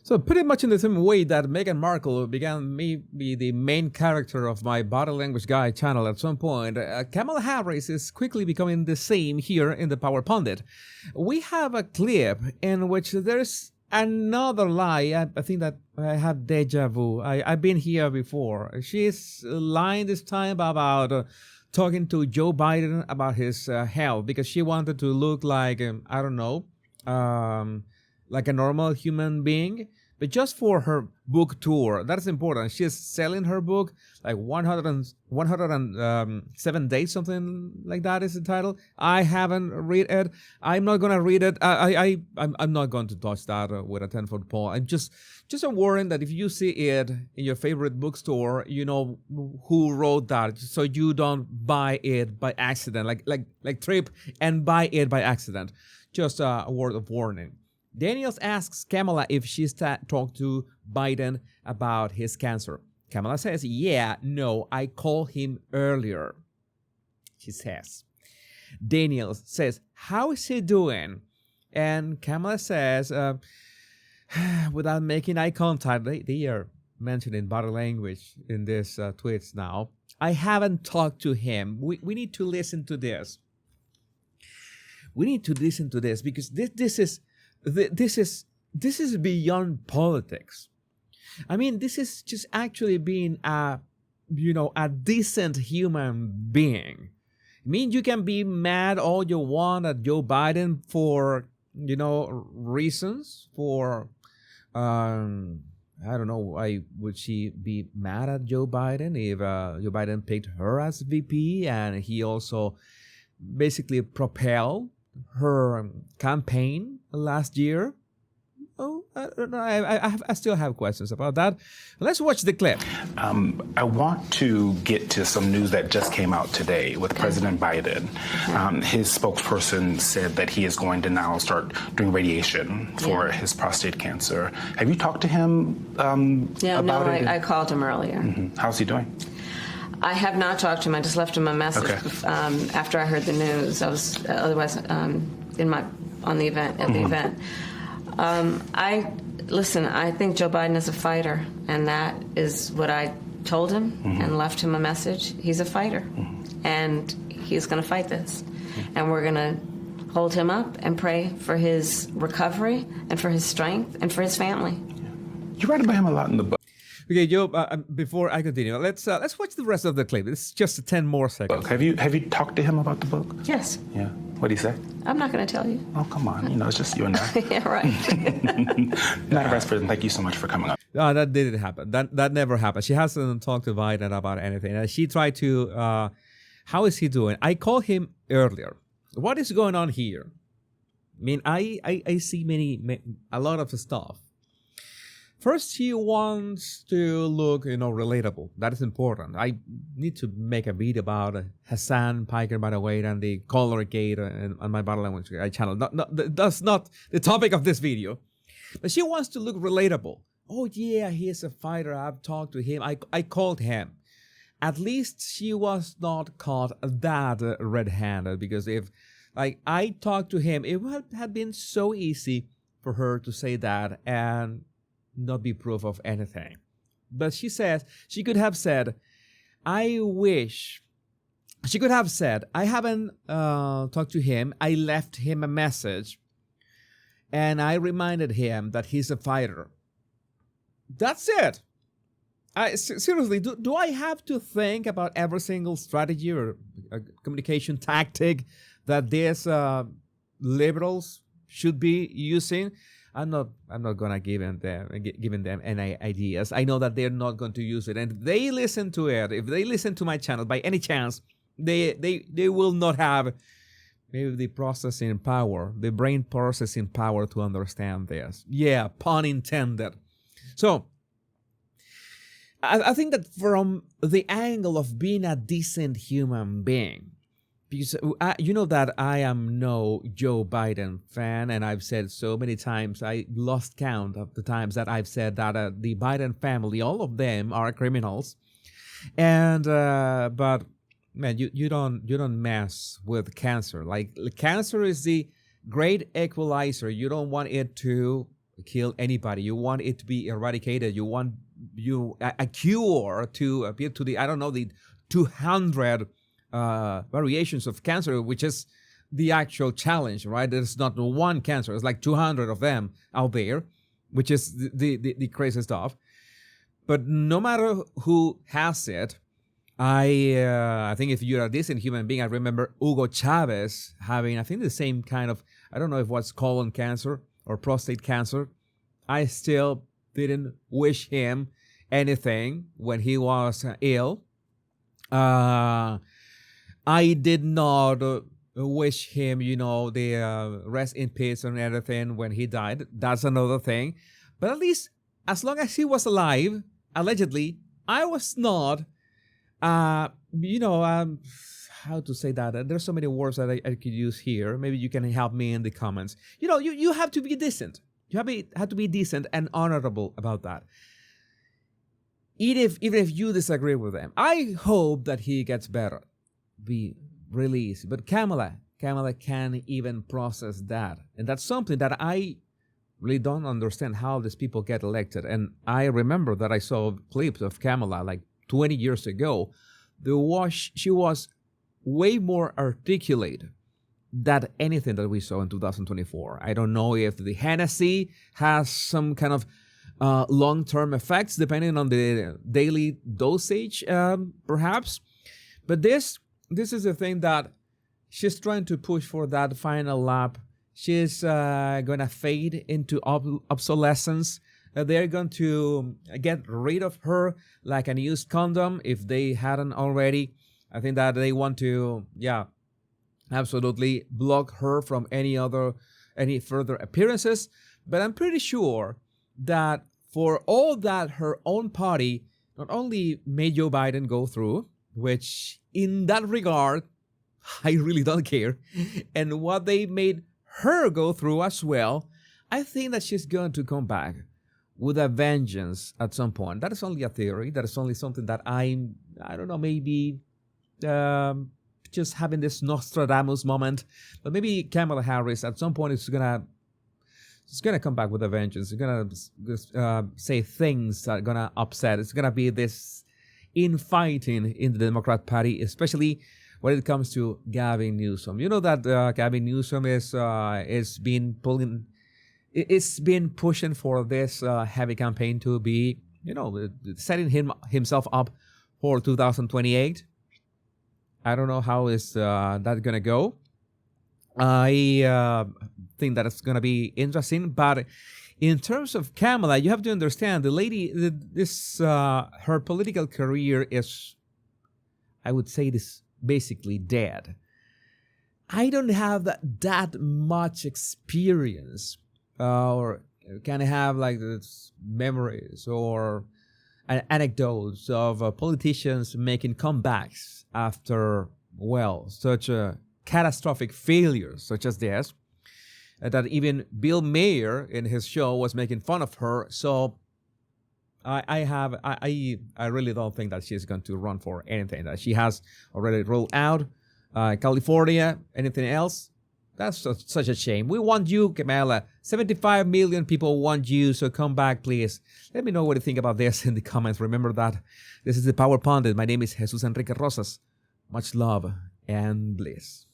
So pretty much in the same way that Meghan Markle began maybe the main character of my Body Language Guy channel at some point, Kamala Harris is quickly becoming the same here in the Power Pundit. We have a clip in which there's another lie. I think that I have deja vu. I've been here before. She's lying this time about talking to Joe Biden about his health because she wanted to look like, I don't know, like a normal human being, but just for her book tour. That's important. She's selling her book, like 107 days, something like that is the title. I haven't read it. I'm not going to read it. I'm not going to touch that with a 10-foot pole. I'm just a warning that if you see it in your favorite bookstore, you know who wrote that, so you don't buy it by accident, like trip and buy it by accident. Just a word of warning. Daniels asks Kamala if she's talked to Biden about his cancer. Kamala says, yeah, no, I called him earlier, she says. Daniels says, how is he doing? And Kamala says, without making eye contact, they are mentioning body language in this tweets now. I haven't talked to him. We need to listen to this. We need to listen to this because this is beyond politics. I mean, this is just actually being a decent human being. I mean, you can be mad all you want at Joe Biden for, reasons for, I don't know, why would she be mad at Joe Biden if Joe Biden picked her as VP and he also basically propelled her campaign last year? Oh, I don't know. I still have questions about that. Let's watch the clip. I want to get to some news that just came out today with President Biden. His spokesperson said that he is going to now start doing radiation for his prostate cancer. Have you talked to him about it? I called him earlier. Mm-hmm. How's he doing? I have not talked to him. I just left him a message after I heard the news. I was otherwise on the event at the event. I think Joe Biden is a fighter, and that is what I told him and left him a message. He's a fighter, and he's going to fight this, and we're going to hold him up and pray for his recovery and for his strength and for his family. You write about him a lot in the book. Okay, Joe, before I continue, let's watch the rest of the clip. It's just 10 more seconds. Have you talked to him about the book? Yes. Yeah. What did he say? I'm not going to tell you. Oh, come on. It's just you and I. Yeah, right. Madam Vice President, thank you so much for coming up. No, that didn't happen. That never happened. She hasn't talked to Biden about anything. She tried to, how is he doing? I called him earlier. What is going on here? I mean, I see a lot of stuff. First, he wants to look, relatable. That is important. I need to make a video about Hassan Piker, by the way, and the color gate on my Body Language channel. That's not the topic of this video. But she wants to look relatable. Oh, yeah, he is a fighter. I've talked to him. I called him. At least she was not caught that red-handed, because if I talked to him, it would have been so easy for her to say that and not be proof of anything. But she says she could have said, I wish. She could have said, I haven't talked to him. I left him a message and I reminded him that he's a fighter. That's it. Seriously, do I have to think about every single strategy or communication tactic that these liberals should be using? I'm not gonna giving them any ideas. I know that they're not going to use it, and if they listen to it, if they listen to my channel by any chance, they will not have maybe the processing power, the brain processing power to understand this. Yeah, pun intended. So I think that from the angle of being a decent human being, because you know that I am no Joe Biden fan, and I've said so many times, I lost count of the times that I've said that the Biden family, all of them are criminals, and but man, you don't mess with cancer. Like cancer is the great equalizer. You don't want it to kill anybody. You want it to be eradicated. You want a cure to appear to the, I don't know, the 200 variations of cancer, which is the actual challenge, right? There's not one cancer. It's like 200 of them out there, which is the crazy stuff. But no matter who has it, I think if you're a decent human being, I remember Hugo Chavez having, I think, the same kind of, I don't know if it was colon cancer or prostate cancer. I still didn't wish him anything when he was ill. I did not wish him, the rest in peace and everything when he died. That's another thing. But at least as long as he was alive, allegedly, I was not, how to say that? There's so many words that I could use here. Maybe you can help me in the comments. You have to be decent. You have to be decent and honorable about that. Even if you disagree with them. I hope that he gets better, be released. But Kamala can't even process that. And that's something that I really don't understand, how these people get elected. And I remember that I saw clips of Kamala like 20 years ago. She was way more articulate than anything that we saw in 2024. I don't know if the Hennessy has some kind of long-term effects depending on the daily dosage, perhaps. But this is the thing that she's trying to push for, that final lap. She's going to fade into obsolescence. They're going to get rid of her like a used condom if they hadn't already. I think that they want to, absolutely block her from any further appearances. But I'm pretty sure that for all that her own party not only made Joe Biden go through, which in that regard, I really don't care, and what they made her go through as well, I think that she's going to come back with a vengeance at some point. That is only a theory. That is only something that I don't know, maybe just having this Nostradamus moment. But maybe Kamala Harris at some point is gonna come back with a vengeance. It's gonna say things that are gonna upset. It's gonna be this infighting in the Democrat Party, especially when it comes to Gavin Newsom. You know that Gavin Newsom is been pushing for this heavy campaign to be, setting himself up for 2028. I don't know how is that going to go. I think that it's going to be interesting. But in terms of Kamala, you have to understand the lady, her political career is, I would say, this basically dead. I don't have that much experience or can I have like this memories or anecdotes of politicians making comebacks after, such a catastrophic failures such as this, that even Bill Maher in his show was making fun of her. So I really don't think that she's going to run for anything. That she has already ruled out California. Anything else? That's such a shame. We want you, Kamala. 75 million people want you, so come back, please. Let me know what you think about this in the comments. Remember that this is the Power Pundit. My name is Jesus Enrique Rosas. Much love and bliss.